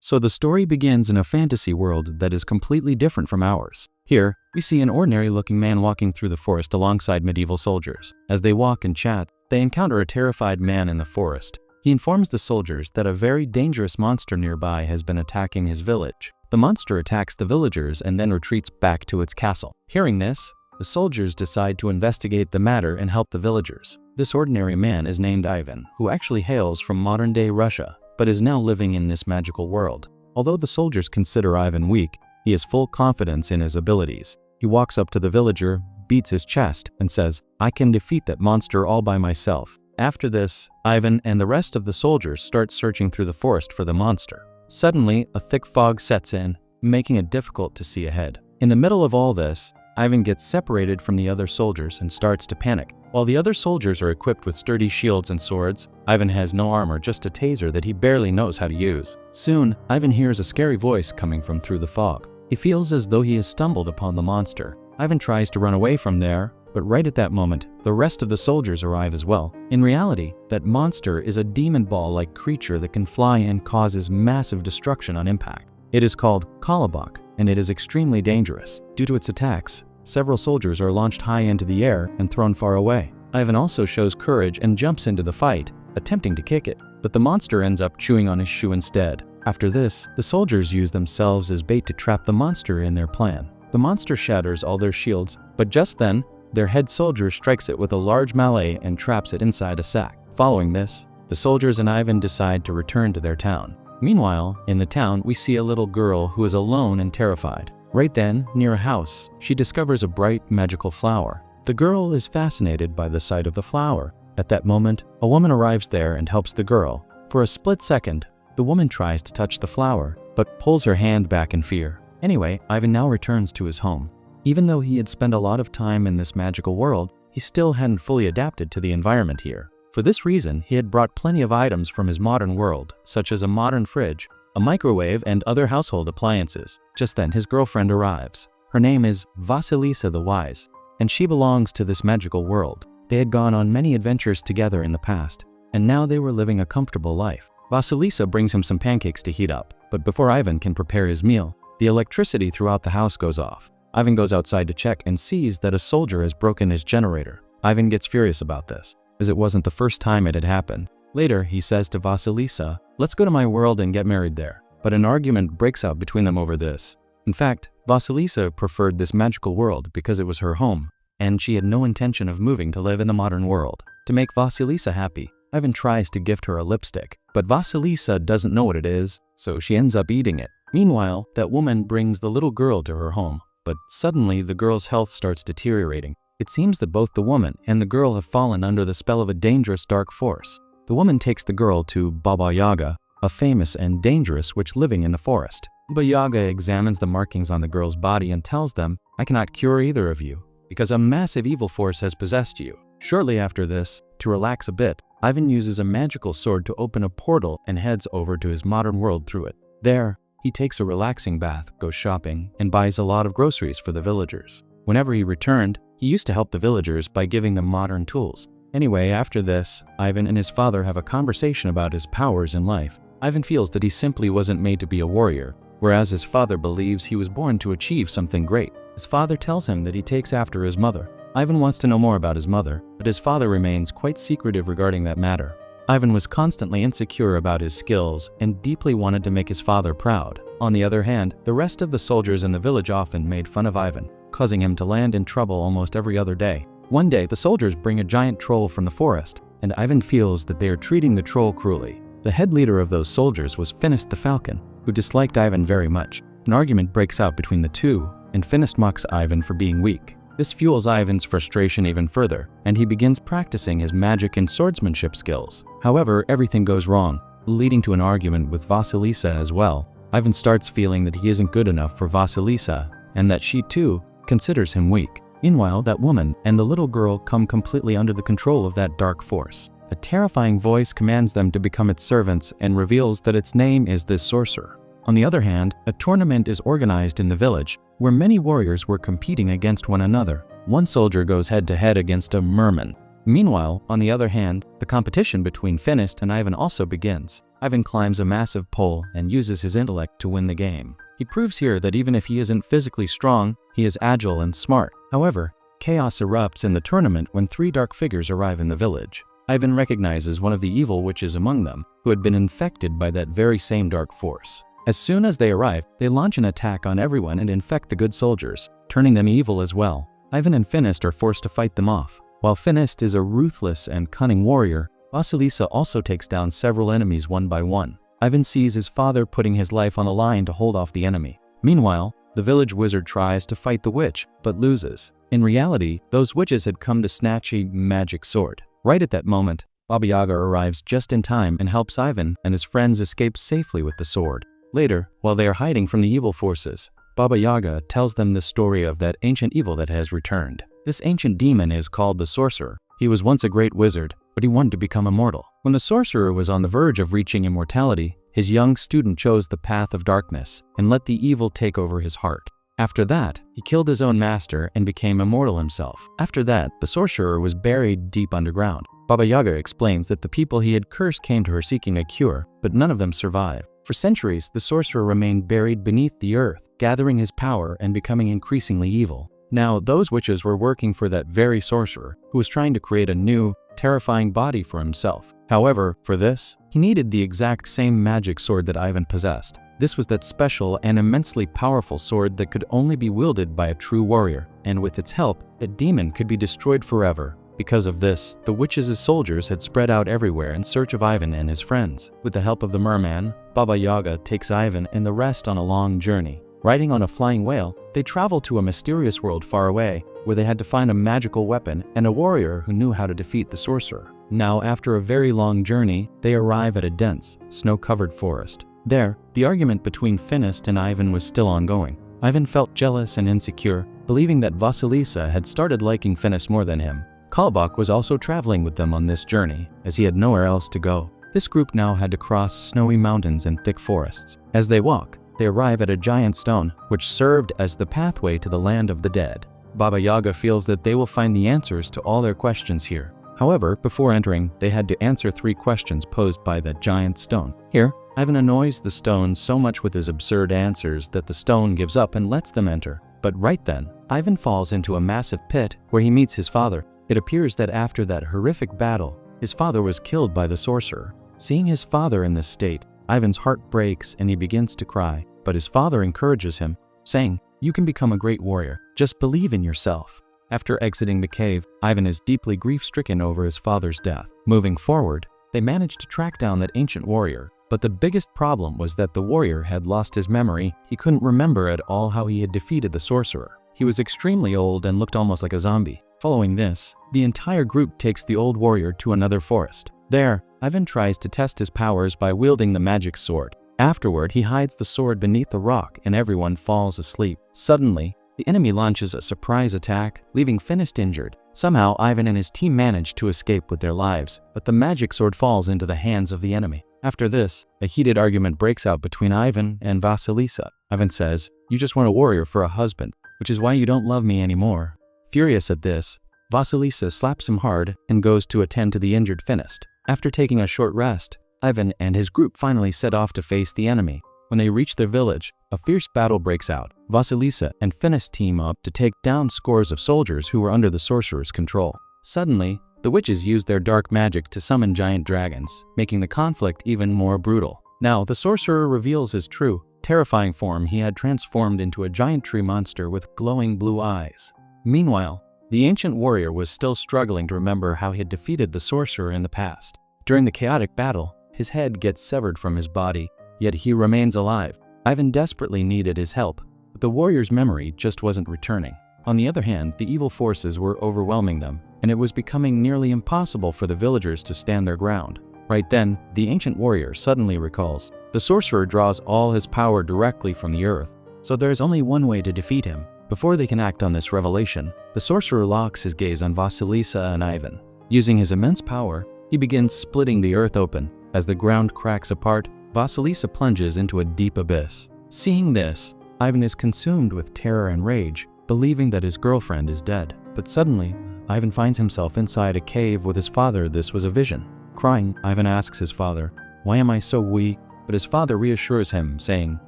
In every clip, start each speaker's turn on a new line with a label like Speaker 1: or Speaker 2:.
Speaker 1: So the story begins in a fantasy world that is completely different from ours. Here, we see an ordinary-looking man walking through the forest alongside medieval soldiers. As they walk and chat, they encounter a terrified man in the forest. He informs the soldiers that a very dangerous monster nearby has been attacking his village. The monster attacks the villagers and then retreats back to its castle. Hearing this, the soldiers decide to investigate the matter and help the villagers. This ordinary man is named Ivan, who actually hails from modern-day Russia, but is now living in this magical world. Although the soldiers consider Ivan weak, he has full confidence in his abilities. He walks up to the villager, beats his chest, and says, "I can defeat that monster all by myself." After this, Ivan and the rest of the soldiers start searching through the forest for the monster. Suddenly, a thick fog sets in, making it difficult to see ahead. In the middle of all this, Ivan gets separated from the other soldiers and starts to panic. While the other soldiers are equipped with sturdy shields and swords, Ivan has no armor, just a taser that he barely knows how to use. Soon, Ivan hears a scary voice coming from through the fog. He feels as though he has stumbled upon the monster. Ivan tries to run away from there, but right at that moment, the rest of the soldiers arrive as well. In reality, that monster is a demon ball-like creature that can fly and causes massive destruction on impact. It is called Kolobok, and it is extremely dangerous. Due to its attacks, several soldiers are launched high into the air and thrown far away. Ivan also shows courage and jumps into the fight, attempting to kick it, but the monster ends up chewing on his shoe instead. After this, the soldiers use themselves as bait to trap the monster in their plan. The monster shatters all their shields, but just then, their head soldier strikes it with a large mallet and traps it inside a sack. Following this, the soldiers and Ivan decide to return to their town. Meanwhile, in the town, we see a little girl who is alone and terrified. Right then, near a house, she discovers a bright, magical flower. The girl is fascinated by the sight of the flower. At that moment, a woman arrives there and helps the girl. For a split second, the woman tries to touch the flower, but pulls her hand back in fear. Anyway, Ivan now returns to his home. Even though he had spent a lot of time in this magical world, he still hadn't fully adapted to the environment here. For this reason, he had brought plenty of items from his modern world, such as a modern fridge, a microwave, and other household appliances. Just then, his girlfriend arrives. Her name is Vasilisa the Wise, and she belongs to this magical world. They had gone on many adventures together in the past, and now they were living a comfortable life. Vasilisa brings him some pancakes to heat up, but before Ivan can prepare his meal, the electricity throughout the house goes off. Ivan goes outside to check and sees that a soldier has broken his generator. Ivan gets furious about this, as it wasn't the first time it had happened. Later, he says to Vasilisa, "Let's go to my world and get married there." But an argument breaks out between them over this. In fact, Vasilisa preferred this magical world because it was her home, and she had no intention of moving to live in the modern world. To make Vasilisa happy, Ivan tries to gift her a lipstick, but Vasilisa doesn't know what it is, so she ends up eating it. Meanwhile, that woman brings the little girl to her home, but suddenly the girl's health starts deteriorating. It seems that both the woman and the girl have fallen under the spell of a dangerous dark force. The woman takes the girl to Baba Yaga, a famous and dangerous witch living in the forest. Baba Yaga examines the markings on the girl's body and tells them, "I cannot cure either of you, because a massive evil force has possessed you." Shortly after this, to relax a bit, Ivan uses a magical sword to open a portal and heads over to his modern world through it. There, he takes a relaxing bath, goes shopping, and buys a lot of groceries for the villagers. Whenever he returned, he used to help the villagers by giving them modern tools. Anyway, after this, Ivan and his father have a conversation about his powers in life. Ivan feels that he simply wasn't made to be a warrior, whereas his father believes he was born to achieve something great. His father tells him that he takes after his mother. Ivan wants to know more about his mother, but his father remains quite secretive regarding that matter. Ivan was constantly insecure about his skills and deeply wanted to make his father proud. On the other hand, the rest of the soldiers in the village often made fun of Ivan, causing him to land in trouble almost every other day. One day, the soldiers bring a giant troll from the forest, and Ivan feels that they are treating the troll cruelly. The head leader of those soldiers was Finist the Falcon, who disliked Ivan very much. An argument breaks out between the two, and Finist mocks Ivan for being weak. This fuels Ivan's frustration even further, and he begins practicing his magic and swordsmanship skills. However, everything goes wrong, leading to an argument with Vasilisa as well. Ivan starts feeling that he isn't good enough for Vasilisa, and that she too considers him weak. Meanwhile, that woman and the little girl come completely under the control of that dark force. A terrifying voice commands them to become its servants and reveals that its name is the Sorcerer. On the other hand, a tournament is organized in the village where many warriors were competing against one another. One soldier goes head-to-head against a merman. Meanwhile, on the other hand, the competition between Finist and Ivan also begins. Ivan climbs a massive pole and uses his intellect to win the game. He proves here that even if he isn't physically strong, he is agile and smart. However, chaos erupts in the tournament when 3 dark figures arrive in the village. Ivan recognizes one of the evil witches among them, who had been infected by that very same dark force. As soon as they arrive, they launch an attack on everyone and infect the good soldiers, turning them evil as well. Ivan and Finist are forced to fight them off. While Finist is a ruthless and cunning warrior, Vasilisa also takes down several enemies one by one. Ivan sees his father putting his life on the line to hold off the enemy. Meanwhile, the village wizard tries to fight the witch, but loses. In reality, those witches had come to snatch a magic sword. Right at that moment, Baba Yaga arrives just in time and helps Ivan and his friends escape safely with the sword. Later, while they are hiding from the evil forces, Baba Yaga tells them the story of that ancient evil that has returned. This ancient demon is called the Sorcerer. He was once a great wizard, but he wanted to become immortal. When the Sorcerer was on the verge of reaching immortality, his young student chose the path of darkness and let the evil take over his heart. After that, he killed his own master and became immortal himself. After that, the Sorcerer was buried deep underground. Baba Yaga explains that the people he had cursed came to her seeking a cure, but none of them survived. For centuries, the Sorcerer remained buried beneath the earth, gathering his power and becoming increasingly evil. Now, those witches were working for that very Sorcerer, who was trying to create a new, terrifying body for himself. However, for this, he needed the exact same magic sword that Ivan possessed. This was that special and immensely powerful sword that could only be wielded by a true warrior, and with its help, a demon could be destroyed forever. Because of this, the witches' soldiers had spread out everywhere in search of Ivan and his friends. With the help of the merman, Baba Yaga takes Ivan and the rest on a long journey. Riding on a flying whale, they travel to a mysterious world far away, where they had to find a magical weapon and a warrior who knew how to defeat the sorcerer. Now, after a very long journey, they arrive at a dense, snow-covered forest. There, the argument between Finist and Ivan was still ongoing. Ivan felt jealous and insecure, believing that Vasilisa had started liking Finist more than him. Kalbak was also traveling with them on this journey, as he had nowhere else to go. This group now had to cross snowy mountains and thick forests. As they walk, they arrive at a giant stone, which served as the pathway to the land of the dead. Baba Yaga feels that they will find the answers to all their questions here. However, before entering, they had to answer 3 questions posed by that giant stone. Here, Ivan annoys the stone so much with his absurd answers that the stone gives up and lets them enter. But right then, Ivan falls into a massive pit where he meets his father. It appears that after that horrific battle, his father was killed by the sorcerer. Seeing his father in this state, Ivan's heart breaks and he begins to cry, but his father encourages him, saying, "You can become a great warrior, just believe in yourself." After exiting the cave, Ivan is deeply grief-stricken over his father's death. Moving forward, they managed to track down that ancient warrior, but the biggest problem was that the warrior had lost his memory. He couldn't remember at all how he had defeated the sorcerer. He was extremely old and looked almost like a zombie. Following this, the entire group takes the old warrior to another forest. There, Ivan tries to test his powers by wielding the magic sword. Afterward, he hides the sword beneath a rock and everyone falls asleep. Suddenly, the enemy launches a surprise attack, leaving Finist injured. Somehow, Ivan and his team manage to escape with their lives, but the magic sword falls into the hands of the enemy. After this, a heated argument breaks out between Ivan and Vasilisa. Ivan says, "You just want a warrior for a husband, which is why you don't love me anymore." Furious at this, Vasilisa slaps him hard and goes to attend to the injured Finist. After taking a short rest, Ivan and his group finally set off to face the enemy. When they reach their village, a fierce battle breaks out. Vasilisa and Finist team up to take down scores of soldiers who were under the sorcerer's control. Suddenly, the witches use their dark magic to summon giant dragons, making the conflict even more brutal. Now, the sorcerer reveals his true, terrifying form. He had transformed into a giant tree monster with glowing blue eyes. Meanwhile, the ancient warrior was still struggling to remember how he had defeated the sorcerer in the past. During the chaotic battle, his head gets severed from his body, yet he remains alive. Ivan desperately needed his help, but the warrior's memory just wasn't returning. On the other hand, the evil forces were overwhelming them, and it was becoming nearly impossible for the villagers to stand their ground. Right then, the ancient warrior suddenly recalls. The sorcerer draws all his power directly from the earth, so there's only one way to defeat him. Before they can act on this revelation, the sorcerer locks his gaze on Vasilisa and Ivan. Using his immense power, he begins splitting the earth open. As the ground cracks apart, Vasilisa plunges into a deep abyss. Seeing this, Ivan is consumed with terror and rage, believing that his girlfriend is dead. But suddenly, Ivan finds himself inside a cave with his father. This was a vision. Crying, Ivan asks his father, "Why am I so weak?" But his father reassures him, saying,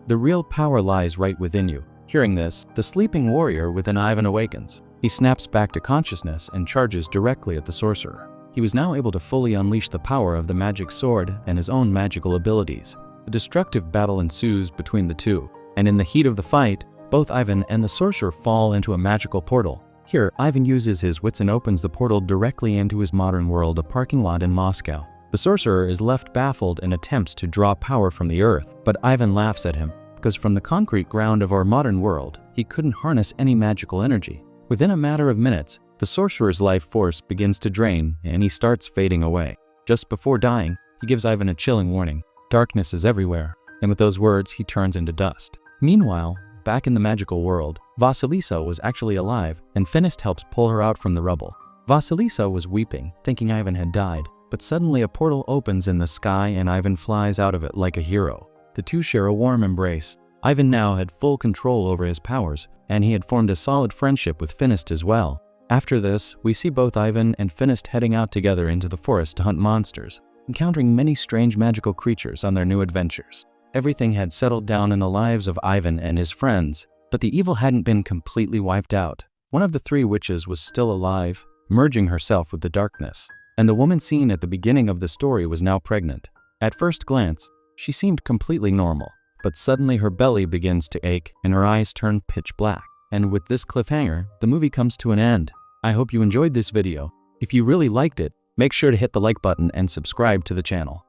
Speaker 1: "The real power lies right within you." Hearing this, the sleeping warrior within Ivan awakens. He snaps back to consciousness and charges directly at the sorcerer. He was now able to fully unleash the power of the magic sword and his own magical abilities. A destructive battle ensues between the two, and in the heat of the fight, both Ivan and the sorcerer fall into a magical portal. Here, Ivan uses his wits and opens the portal directly into his modern world, a parking lot in Moscow. The sorcerer is left baffled and attempts to draw power from the earth, but Ivan laughs at him, because from the concrete ground of our modern world, he couldn't harness any magical energy. Within a matter of minutes, the sorcerer's life force begins to drain and he starts fading away. Just before dying, he gives Ivan a chilling warning. Darkness is everywhere, and with those words, he turns into dust. Meanwhile, back in the magical world, Vasilisa was actually alive, and Finist helps pull her out from the rubble. Vasilisa was weeping, thinking Ivan had died, but suddenly a portal opens in the sky and Ivan flies out of it like a hero. The two share a warm embrace. Ivan now had full control over his powers, and he had formed a solid friendship with Finist as well. After this, we see both Ivan and Finist heading out together into the forest to hunt monsters, encountering many strange magical creatures on their new adventures. Everything had settled down in the lives of Ivan and his friends, but the evil hadn't been completely wiped out. One of the three witches was still alive, merging herself with the darkness, and the woman seen at the beginning of the story was now pregnant. At first glance, she seemed completely normal, but suddenly her belly begins to ache and her eyes turn pitch black. And with this cliffhanger, the movie comes to an end. I hope you enjoyed this video. If you really liked it, make sure to hit the like button and subscribe to the channel.